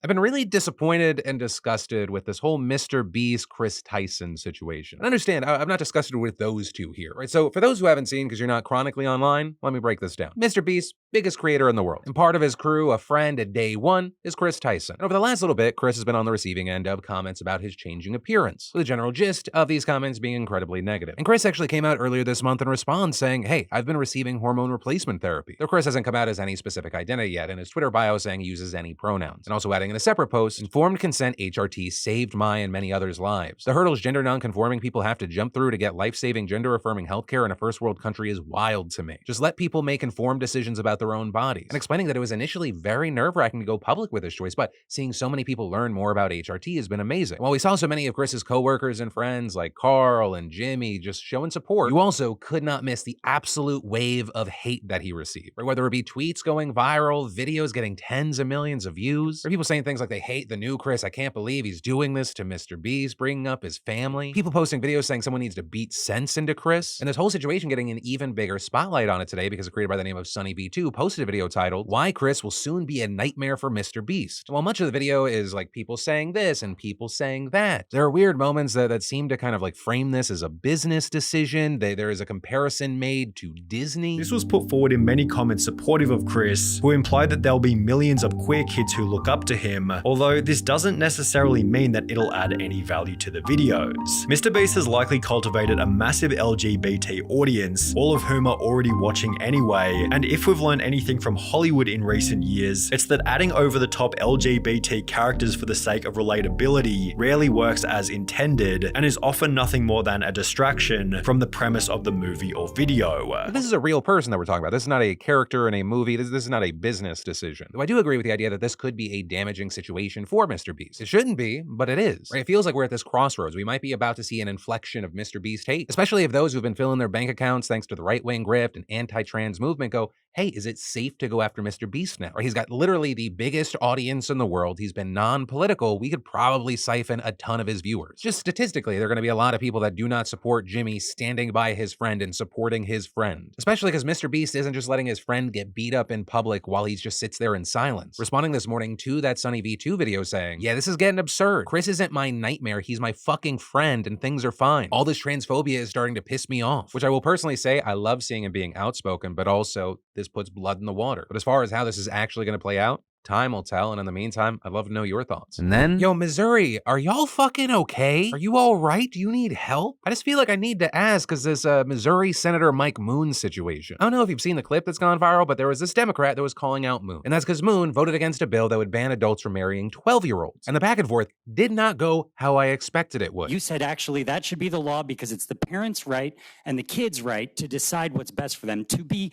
I've been really disappointed and disgusted with this whole Mr. Beast Chris Tyson situation. And understand, I'm not disgusted with those two here, right? So for those who haven't seen, because you're not chronically online, let me break this down. Mr. Beast, biggest creator in the world. And part of his crew, a friend at day one, is Chris Tyson. And over the last little bit, Chris has been on the receiving end of comments about his changing appearance, with the general gist of these comments being incredibly negative. And Chris actually came out earlier this month in response saying, hey, I've been receiving hormone replacement therapy. Though Chris hasn't come out as any specific identity yet, in his Twitter bio saying he uses any pronouns. And also adding in a separate post, informed consent HRT saved my and many others' lives. The hurdles gender non-conforming people have to jump through to get life-saving gender-affirming healthcare in a first world country is wild to me. Just let people make informed decisions about their own bodies. And explaining that it was initially very nerve-wracking to go public with his choice, but seeing so many people learn more about HRT has been amazing. While we saw so many of Chris's coworkers and friends like Carl and Jimmy just showing support, you also could not miss the absolute wave of hate that he received. Right? Whether it be tweets going viral, videos getting tens of millions of views, or people saying things like they hate the new Chris, I can't believe he's doing this to Mr. Beast, bringing up his family. People posting videos saying someone needs to beat sense into Chris. And this whole situation getting an even bigger spotlight on it today because a creator by the name of Sunny V2 posted a video titled, Why Chris Will Soon Be a Nightmare for Mr. Beast. While much of the video is like people saying this and people saying that, there are weird moments that seem to kind of like frame this as a business decision. There is a comparison made to Disney. This was put forward in many comments supportive of Chris, who implied that there'll be millions of queer kids who look up to him, although this doesn't necessarily mean that it'll add any value to the videos. Mr. Beast has likely cultivated a massive LGBT audience, all of whom are already watching anyway, and if we've learned anything from Hollywood in recent years, it's that adding over-the-top LGBT characters for the sake of relatability rarely works as intended, and is often nothing more than a distraction from the premise of the movie or video. But this is a real person that we're talking about. This is not a character in a movie. This is not a business decision. Though I do agree with the idea that this could be a damaging situation for Mr. Beast. It shouldn't be, but it is. Right? It feels like we're at this crossroads. We might be about to see an inflection of Mr. Beast hate, especially if those who've been filling their bank accounts thanks to the right-wing grift and anti-trans movement go, hey, is it safe to go after Mr. Beast now? Or he's got literally the biggest audience in the world. He's been non-political. We could probably siphon a ton of his viewers. Just statistically, there are going to be a lot of people that do not support Jimmy standing by his friend and supporting his friend. Especially because Mr. Beast isn't just letting his friend get beat up in public while he just sits there in silence. Responding this morning to that Sunny V2 video saying, yeah, this is getting absurd. Chris isn't my nightmare. He's my fucking friend and things are fine. All this transphobia is starting to piss me off. Which I will personally say, I love seeing him being outspoken, but also this puts blood in the water. But as far as how this is actually going to play out, time will tell, and in the meantime, I'd love to know your thoughts. And then, yo, Missouri, are y'all fucking okay? Are you all right? Do you need help? I just feel like I need to ask because this Missouri Senator Mike Moon situation. I don't know if you've seen the clip that's gone viral, but there was this Democrat that was calling out Moon. And that's because Moon voted against a bill that would ban adults from marrying 12-year-olds. And the back and forth did not go how I expected it would. You said actually that should be the law because it's the parents' right and the kids' right to decide what's best for them to be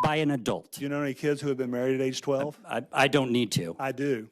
by an adult. Do you know any kids who have been married at age 12? I don't need to. I do.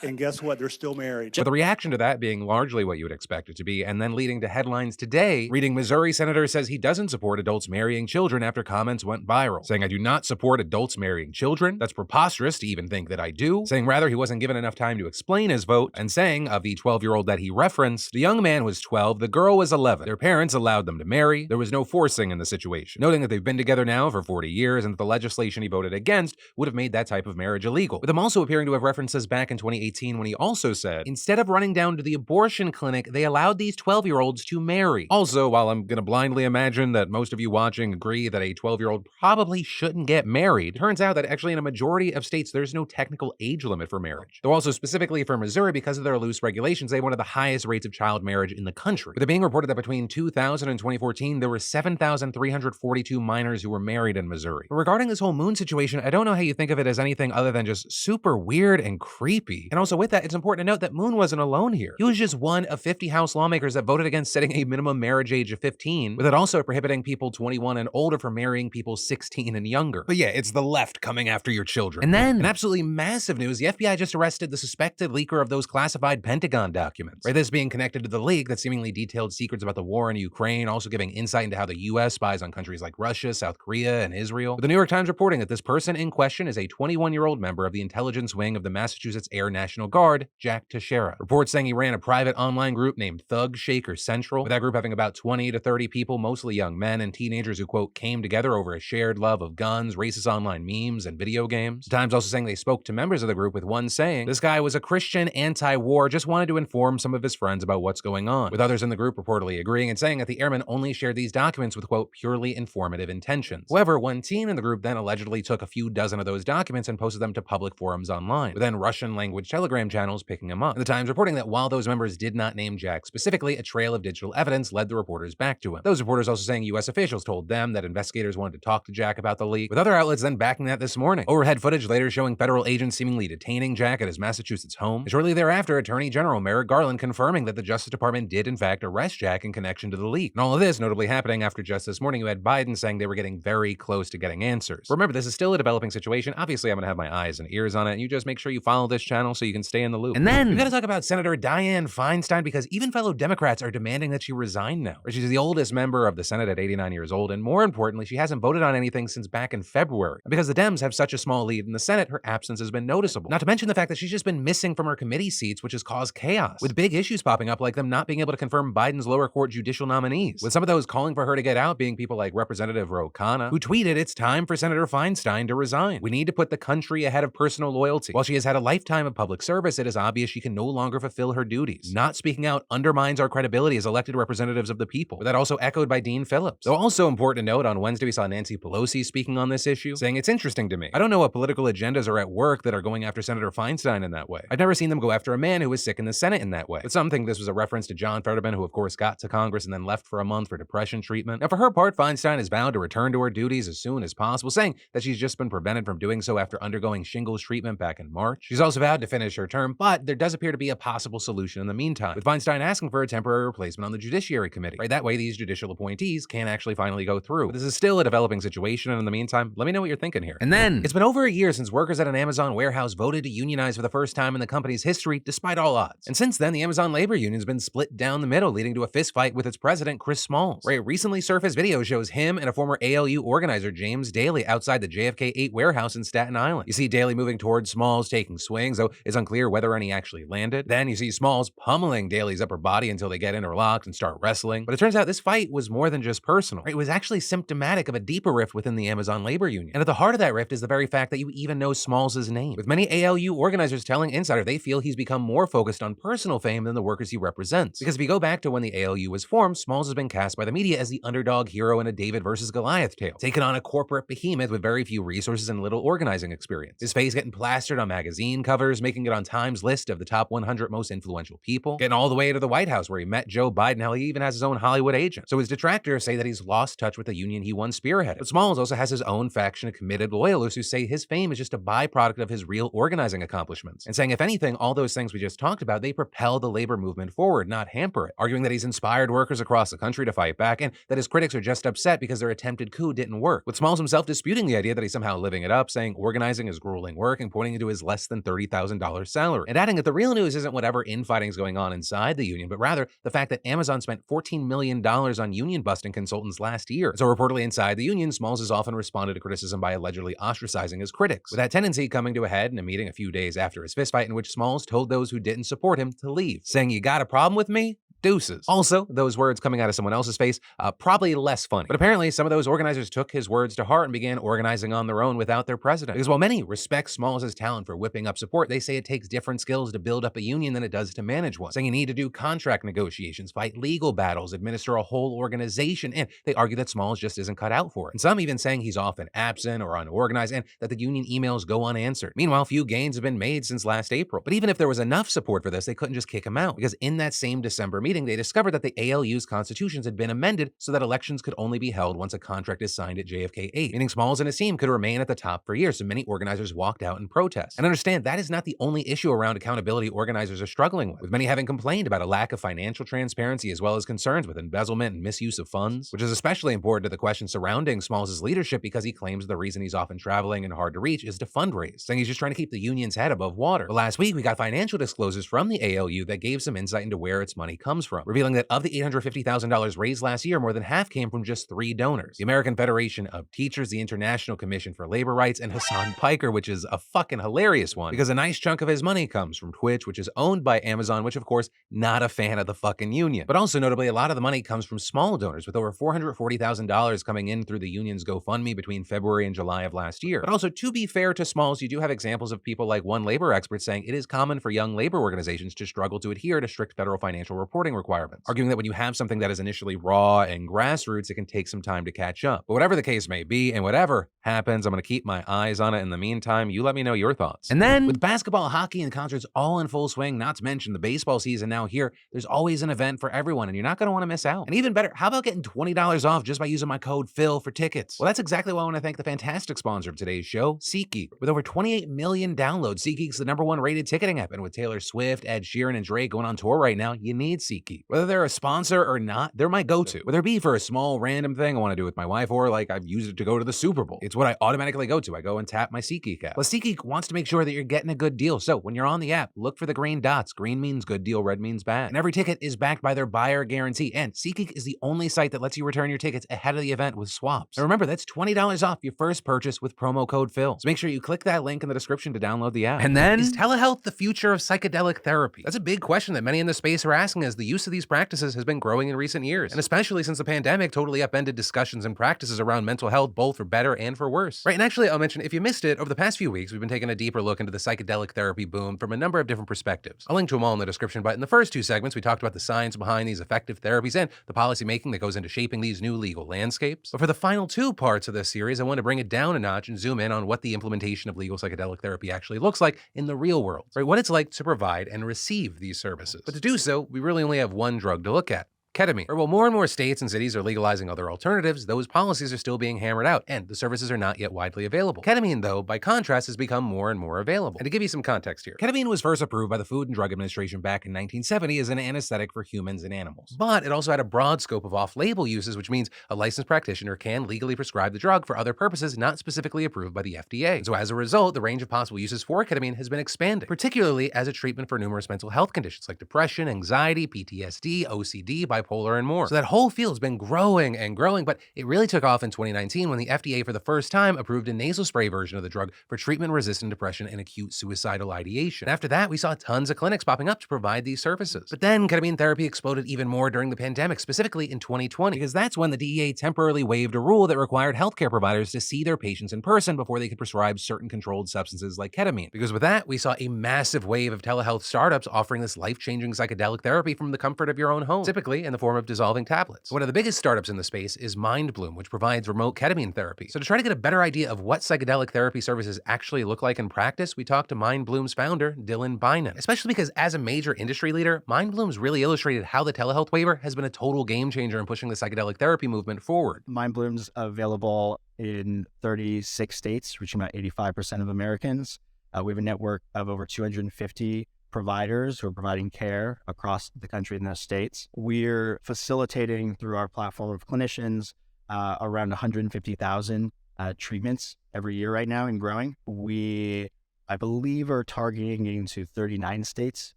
And guess what? They're still married. With the reaction to that being largely what you would expect it to be, and then leading to headlines today, reading Missouri senator says he doesn't support adults marrying children after comments went viral. Saying, I do not support adults marrying children. That's preposterous to even think that I do. Saying rather he wasn't given enough time to explain his vote. And saying of the 12-year-old that he referenced, the young man was 12, the girl was 11. Their parents allowed them to marry. There was no forcing in the situation. Noting that they've been together now for 40 years and that the legislation he voted against would have made that type of marriage illegal. With him also appearing to have references back in 2018 when he also said, instead of running down to the abortion clinic, they allowed these 12-year-olds to marry. Also, while I'm gonna blindly imagine that most of you watching agree that a 12-year-old probably shouldn't get married, turns out that actually in a majority of states, there's no technical age limit for marriage. Though also specifically for Missouri, because of their loose regulations, they have one of the highest rates of child marriage in the country. With it being reported that between 2000 and 2014, there were 7,342 minors who were married in Missouri. But regarding this whole Moon situation, I don't know how you think of it as anything other than just super weird and creepy. And also with that, it's important to note that Moon wasn't alone here. He was just one of 50 House lawmakers that voted against setting a minimum marriage age of 15, with it also prohibiting people 21 and older from marrying people 16 and younger. But yeah, it's the left coming after your children. And then, in absolutely massive news, the FBI just arrested the suspected leaker of those classified Pentagon documents. Right, this being connected to the leak that seemingly detailed secrets about the war in Ukraine, also giving insight into how the US spies on countries like Russia, South Korea, and Israel. With the New York Times reporting that this person in question is a 21-year-old member of the intelligence wing of the Massachusetts Air National National Guard, Jack Teixeira. Reports saying he ran a private online group named Thug Shaker Central, with that group having about 20 to 30 people, mostly young men and teenagers who, quote, came together over a shared love of guns, racist online memes, and video games. The Times also saying they spoke to members of the group, with one saying, "This guy was a Christian, anti-war, just wanted to inform some of his friends about what's going on," with others in the group reportedly agreeing and saying that the airmen only shared these documents with, quote, purely informative intentions. However, one teen in the group then allegedly took a few dozen of those documents and posted them to public forums online, with then Russian-language Telegram channels picking them up. And the Times reporting that while those members did not name Jack specifically, a trail of digital evidence led the reporters back to him. Those reporters also saying U.S. officials told them that investigators wanted to talk to Jack about the leak, with other outlets then backing that this morning. Overhead footage later showing federal agents seemingly detaining Jack at his Massachusetts home. And shortly thereafter, Attorney General Merrick Garland confirming that the Justice Department did in fact arrest Jack in connection to the leak. And all of this notably happening after just this morning you had Biden saying they were getting very close to getting answers. Remember, this is still a developing situation. Obviously, I'm going to have my eyes and ears on it, and you just make sure you follow this channel so you can stay in the loop. And then, we've got to talk about Senator Dianne Feinstein, because even fellow Democrats are demanding that she resign now. She's the oldest member of the Senate at 89 years old, and more importantly, she hasn't voted on anything since back in February. And because the Dems have such a small lead in the Senate, her absence has been noticeable. Not to mention the fact that she's just been missing from her committee seats, which has caused chaos, with big issues popping up like them not being able to confirm Biden's lower court judicial nominees, with some of those calling for her to get out being people like Representative Ro Khanna, who tweeted, "It's time for Senator Feinstein to resign. We need to put the country ahead of personal loyalty. While she has had a lifetime of public service, it is obvious she can no longer fulfill her duties. Not speaking out undermines our credibility as elected representatives of the people." With that also echoed by Dean Phillips. Though also important to note, on Wednesday we saw Nancy Pelosi speaking on this issue, saying, "It's interesting to me. I don't know what political agendas are at work that are going after Senator Feinstein in that way. I've never seen them go after a man who was sick in the Senate in that way." But some think this was a reference to John Fetterman, who of course got to Congress and then left for a month for depression treatment. Now for her part, Feinstein is bound to return to her duties as soon as possible, saying that she's just been prevented from doing so after undergoing shingles treatment back in March. She's also vowed to finish her term, but there does appear to be a possible solution in the meantime, with Feinstein asking for a temporary replacement on the Judiciary Committee. Right, that way these judicial appointees can actually finally go through. But this is still a developing situation, and in the meantime, let me know what you're thinking here. And then, it's been over a year since workers at an Amazon warehouse voted to unionize for the first time in the company's history, despite all odds. And since then, the Amazon labor union's been split down the middle, leading to a fistfight with its president, Chris Smalls. Right, recently surfaced video shows him and a former ALU organizer, James Daly, outside the JFK 8 warehouse in Staten Island. You see Daly moving towards Smalls, taking swings, though it's unclear whether any actually landed. Then you see Smalls pummeling Daly's upper body until they get interlocked and start wrestling. But it turns out this fight was more than just personal. It was actually symptomatic of a deeper rift within the Amazon labor union. And at the heart of that rift is the very fact that you even know Smalls' name, with many ALU organizers telling Insider they feel he's become more focused on personal fame than the workers he represents. Because if you go back to when the ALU was formed, Smalls has been cast by the media as the underdog hero in a David versus Goliath tale, taking on a corporate behemoth with very few resources and little organizing experience. His face getting plastered on magazine covers, making it on Time's list of the top 100 most influential people, getting all the way to the White House where he met Joe Biden. Hell, he even has his own Hollywood agent. So his detractors say that he's lost touch with the union he once spearheaded. But Smalls also has his own faction of committed loyalists who say his fame is just a byproduct of his real organizing accomplishments, and saying if anything, all those things we just talked about, they propel the labor movement forward, not hamper it, arguing that he's inspired workers across the country to fight back, and that his critics are just upset because their attempted coup didn't work, with Smalls himself disputing the idea that he's somehow living it up, saying organizing is grueling work and pointing to his less than $30,000 salary, and adding that the real news isn't whatever infighting is going on inside the union, but rather the fact that Amazon spent $14 million on union busting consultants last year. So reportedly inside the union, Smalls has often responded to criticism by allegedly ostracizing his critics, with that tendency coming to a head in a meeting a few days after his fistfight in which Smalls told those who didn't support him to leave, saying, "You got a problem with me? Deuces." Also, those words coming out of someone else's face, probably less funny. But apparently, some of those organizers took his words to heart and began organizing on their own without their president. Because while many respect Smalls' talent for whipping up support, they say it takes different skills to build up a union than it does to manage one, saying you need to do contract negotiations, fight legal battles, administer a whole organization, and they argue that Smalls just isn't cut out for it. And some even saying he's often absent or unorganized, and that the union emails go unanswered. Meanwhile, few gains have been made since last April. But even if there was enough support for this, they couldn't just kick him out, because in that same December meeting, they discovered that the ALU's constitutions had been amended so that elections could only be held once a contract is signed at JFK 8, meaning Smalls and his team could remain at the top for years, so many organizers walked out in protest. And understand, that is not the only issue around accountability organizers are struggling with many having complained about a lack of financial transparency as well as concerns with embezzlement and misuse of funds, which is especially important to the question surrounding Smalls' leadership because he claims the reason he's often traveling and hard to reach is to fundraise, saying he's just trying to keep the union's head above water. But last week, we got financial disclosures from the ALU that gave some insight into where its money comes comes from, revealing that of the $850,000 raised last year, more than half came from just 3 donors: the American Federation of Teachers, the International Commission for Labor Rights, and Hassan Piker, which is a fucking hilarious one, because a nice chunk of his money comes from Twitch, which is owned by Amazon, which of course, not a fan of the fucking union. But also notably, a lot of the money comes from small donors, with over $440,000 coming in through the union's GoFundMe between February and July of last year. But also, to be fair to smalls, you do have examples of people like one labor expert saying it is common for young labor organizations to struggle to adhere to strict federal financial reporting requirements, arguing that when you have something that is initially raw and grassroots, it can take some time to catch up. But whatever the case may be, and whatever happens, I'm going to keep my eyes on it. In the meantime, you let me know your thoughts. And then, with basketball, hockey, and concerts all in full swing, not to mention the baseball season now here, there's always an event for everyone, and you're not going to want to miss out. And even better, how about getting $20 off just by using my code PHIL for tickets? Well, that's exactly why I want to thank the fantastic sponsor of today's show, SeatGeek. With over 28 million downloads, SeatGeek's the #1 rated ticketing app, and with Taylor Swift, Ed Sheeran, and Drake going on tour right now, you need SeatGeek. Whether they're a sponsor or not, they're my go-to. Whether it be for a small random thing I want to do with my wife, or like I've used it to go to the Super Bowl, it's what I automatically go to. I go and tap my SeatGeek app. Plus, SeatGeek wants to make sure that you're getting a good deal. So when you're on the app, look for the green dots. Green means good deal, red means bad. And every ticket is backed by their buyer guarantee. And SeatGeek is the only site that lets you return your tickets ahead of the event with swaps. And remember, that's $20 off your first purchase with promo code PHIL. So make sure you click that link in the description to download the app. And then, is telehealth the future of psychedelic therapy? That's a big question that many in the space are asking, as the use of these practices has been growing in recent years. And especially since the pandemic totally upended discussions and practices around mental health, both for better and for worse. Right, and actually, I'll mention, if you missed it, over the past few weeks, we've been taking a deeper look into the psychedelic therapy boom from a number of different perspectives. I'll link to them all in the description, but in the first 2 segments, we talked about the science behind these effective therapies and the policy making that goes into shaping these new legal landscapes. But for the final 2 parts of this series, I want to bring it down a notch and zoom in on what the implementation of legal psychedelic therapy actually looks like in the real world, right? What it's like to provide and receive these services. But to do so, we really only have one drug to look at: ketamine. Or while more and more states and cities are legalizing other alternatives, those policies are still being hammered out, and the services are not yet widely available. Ketamine, though, by contrast, has become more and more available. And to give you some context here, ketamine was first approved by the Food and Drug Administration back in 1970 as an anesthetic for humans and animals. But it also had a broad scope of off-label uses, which means a licensed practitioner can legally prescribe the drug for other purposes not specifically approved by the FDA. And so as a result, the range of possible uses for ketamine has been expanding, particularly as a treatment for numerous mental health conditions like depression, anxiety, PTSD, OCD, bipolar, and more. So that whole field's been growing and growing, but it really took off in 2019 when the FDA for the first time approved a nasal spray version of the drug for treatment-resistant depression and acute suicidal ideation. After that, we saw tons of clinics popping up to provide these services. But then ketamine therapy exploded even more during the pandemic, specifically in 2020, because that's when the DEA temporarily waived a rule that required healthcare providers to see their patients in person before they could prescribe certain controlled substances like ketamine. Because with that, we saw a massive wave of telehealth startups offering this life-changing psychedelic therapy from the comfort of your own home, typically in the form of dissolving tablets. One of the biggest startups in the space is MindBloom, which provides remote ketamine therapy. So to try to get a better idea of what psychedelic therapy services actually look like in practice, we talked to MindBloom's founder, Dylan Bynum. Especially because as a major industry leader, MindBloom's really illustrated how the telehealth waiver has been a total game changer in pushing the psychedelic therapy movement forward. MindBloom's available in 36 states, reaching about 85% of Americans. We have a network of over 250 providers who are providing care across the country in those states. We're facilitating through our platform of clinicians around 150,000 treatments every year right now and growing. We, I believe, are targeting getting to 39 states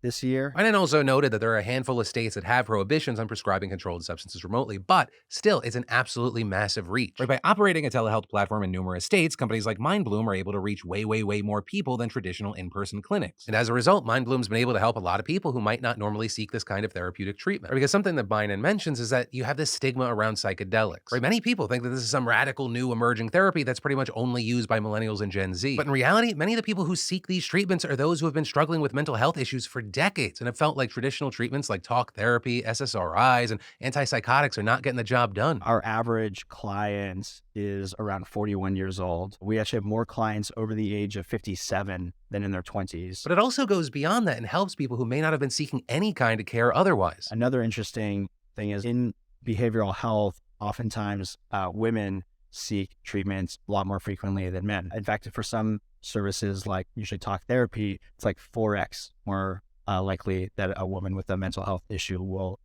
this year. Bynum also noted that there are a handful of states that have prohibitions on prescribing controlled substances remotely, but still, it's an absolutely massive reach. Right, by operating a telehealth platform in numerous states, companies like MindBloom are able to reach way more people than traditional in-person clinics. And as a result, MindBloom's been able to help a lot of people who might not normally seek this kind of therapeutic treatment. Right, because something that Bynum mentions is that you have this stigma around psychedelics. Right, many people think that this is some radical new emerging therapy that's pretty much only used by millennials and Gen Z. But in reality, many of the people who seek these treatments are those who have been struggling with mental health issues for decades and have felt like traditional treatments like talk therapy, SSRIs, and antipsychotics are not getting the job done. Our average client is around 41 years old. We actually have more clients over the age of 57 than in their 20s. But it also goes beyond that and helps people who may not have been seeking any kind of care otherwise. Another interesting thing is in behavioral health, oftentimes women seek treatments a lot more frequently than men. In fact, for some services like usually talk therapy, it's like 4x more likely that a woman with a mental health issue will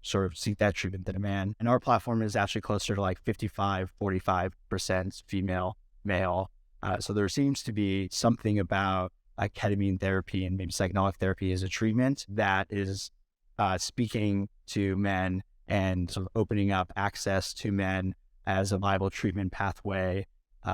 sort of seek that treatment than a man. And our platform is actually closer to like 45% female, male. So there seems to be something about ketamine therapy and maybe psychedelic therapy as a treatment that is speaking to men and sort of opening up access to men as a viable treatment pathway,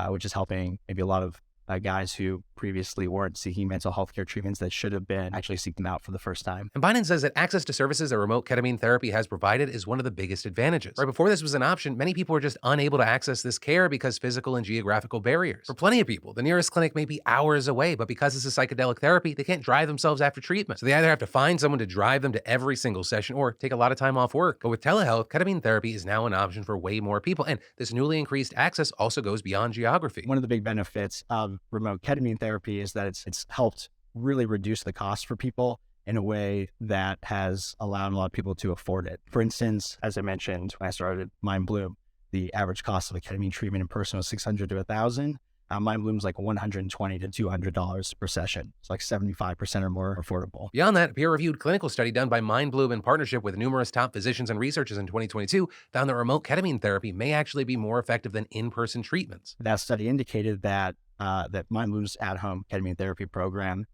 which is helping maybe a lot of guys who previously weren't seeking mental health care treatments that should have been actually seek them out for the first time. And Biden says that access to services that remote ketamine therapy has provided is one of the biggest advantages. Right before this was an option, many people were just unable to access this care because physical and geographical barriers. For plenty of people, the nearest clinic may be hours away, but because this is psychedelic therapy, they can't drive themselves after treatment. So they either have to find someone to drive them to every single session or take a lot of time off work. But with telehealth, ketamine therapy is now an option for way more people. And this newly increased access also goes beyond geography. One of the big benefits of remote ketamine therapy is that it's helped really reduce the cost for people in a way that has allowed a lot of people to afford it. For instance, as I mentioned, when I started MindBloom, the average cost of a ketamine treatment in person was $600 to $1,000. MindBloom's like $120 to $200 per session. It's like 75% or more affordable. Beyond that, a peer-reviewed clinical study done by MindBloom in partnership with numerous top physicians and researchers in 2022 found that remote ketamine therapy may actually be more effective than in-person treatments. That study indicated that MindBloom's at-home ketamine therapy program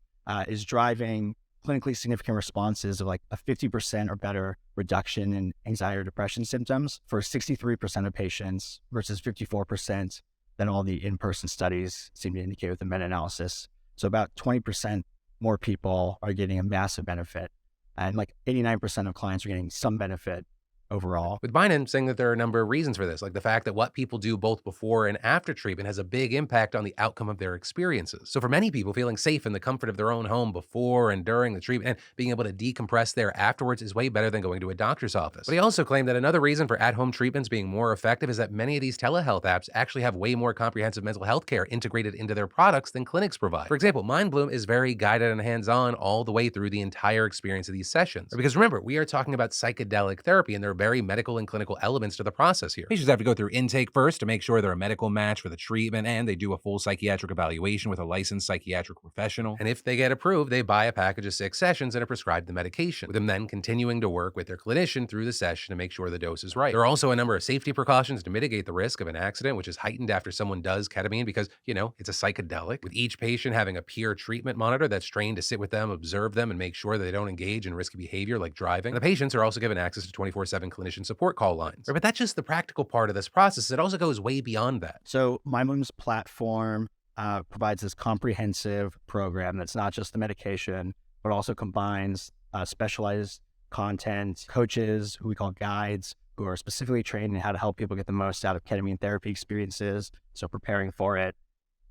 is driving clinically significant responses of like a 50% or better reduction in anxiety or depression symptoms for 63% of patients versus 54% than all the in-person studies seem to indicate with the meta-analysis. So about 20% more people are getting a massive benefit, and like 89% of clients are getting some benefit overall. With Biden saying that there are a number of reasons for this, like the fact that what people do both before and after treatment has a big impact on the outcome of their experiences. So for many people, feeling safe in the comfort of their own home before and during the treatment and being able to decompress there afterwards is way better than going to a doctor's office. But he also claimed that another reason for at-home treatments being more effective is that many of these telehealth apps actually have way more comprehensive mental health care integrated into their products than clinics provide. For example, MindBloom is very guided and hands-on all the way through the entire experience of these sessions. Because remember, we are talking about psychedelic therapy, and there are very medical and clinical elements to the process here. Patients have to go through intake first to make sure they're a medical match for the treatment, and they do a full psychiatric evaluation with a licensed psychiatric professional. And if they get approved, they buy a package of 6 sessions and are prescribed the medication, with them then continuing to work with their clinician through the session to make sure the dose is right. There are also a number of safety precautions to mitigate the risk of an accident, which is heightened after someone does ketamine because, it's a psychedelic, with each patient having a peer treatment monitor that's trained to sit with them, observe them, and make sure that they don't engage in risky behavior like driving. And the patients are also given access to 24/7 clinician support call lines. But that's just the practical part of this process. It also goes way beyond that. So MindBloom's platform provides this comprehensive program that's not just the medication, but also combines specialized content, coaches who we call guides, who are specifically trained in how to help people get the most out of ketamine therapy experiences. So preparing for it,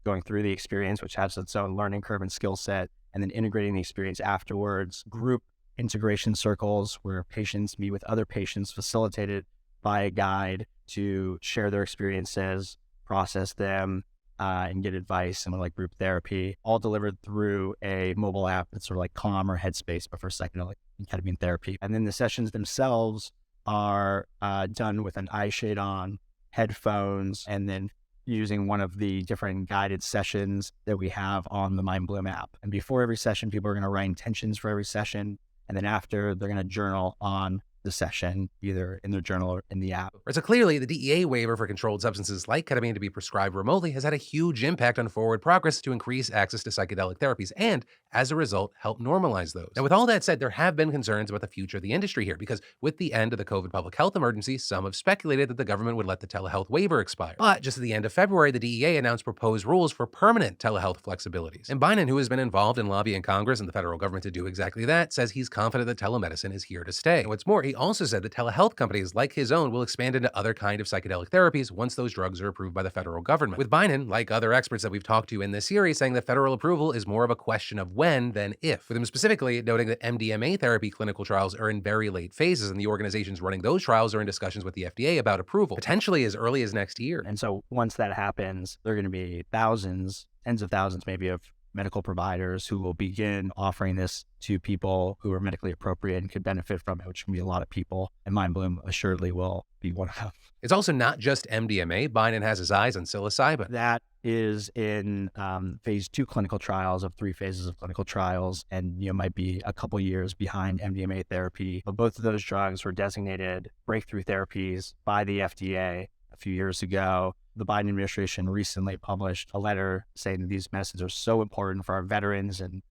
going through the experience, which has its own learning curve and skill set, and then integrating the experience afterwards, group integration circles where patients meet with other patients facilitated by a guide to share their experiences, process them, and get advice and like group therapy, all delivered through a mobile app that's sort of like Calm or Headspace, but for psychedelic and ketamine therapy. And then the sessions themselves are done with an eye shade on, headphones, and then using one of the different guided sessions that we have on the MindBloom app. And before every session, people are going to write intentions for every session. And then after, they're going to journal on the session, either in their journal or in the app. So clearly, the DEA waiver for controlled substances like ketamine to be prescribed remotely has had a huge impact on forward progress to increase access to psychedelic therapies and, as a result, help normalize those. Now, with all that said, there have been concerns about the future of the industry here because with the end of the COVID public health emergency, some have speculated that the government would let the telehealth waiver expire. But just at the end of February, the DEA announced proposed rules for permanent telehealth flexibilities. And Biden, who has been involved in lobbying Congress and the federal government to do exactly that, says he's confident that telemedicine is here to stay. And what's more, he also said that telehealth companies like his own will expand into other kind of psychedelic therapies once those drugs are approved by the federal government. With Biden, like other experts that we've talked to in this series, saying that federal approval is more of a question of when than if. With him specifically noting that MDMA therapy clinical trials are in very late phases and the organizations running those trials are in discussions with the FDA about approval, potentially as early as next year. And so once that happens, there are going to be thousands, tens of thousands maybe of medical providers who will begin offering this to people who are medically appropriate and could benefit from it, which can be a lot of people. And MindBloom assuredly will be one of them. It's also not just MDMA. Biden has his eyes on psilocybin. That is in phase 2 clinical trials of 3 phases of clinical trials, and might be a couple years behind MDMA therapy. But both of those drugs were designated breakthrough therapies by the FDA a few years ago. The Biden administration recently published a letter saying that these medicines are so important for our veterans and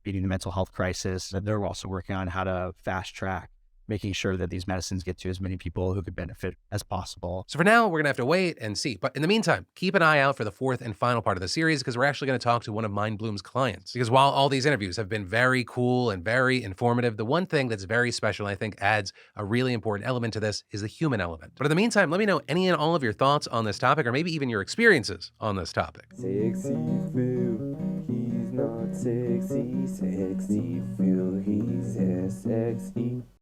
beating the mental health crisis. And they're also working on how to fast track making sure that these medicines get to as many people who could benefit as possible. So for now, we're going to have to wait and see. But in the meantime, keep an eye out for the fourth and final part of the series, because we're actually going to talk to one of Mindbloom's clients. Because while all these interviews have been very cool and very informative, the one thing that's very special, and I think adds a really important element to this, is the human element. But in the meantime, let me know any and all of your thoughts on this topic, or maybe even your experiences on this topic. Sexy Phil, he's not sexy. Sexy Phil, he's SXE.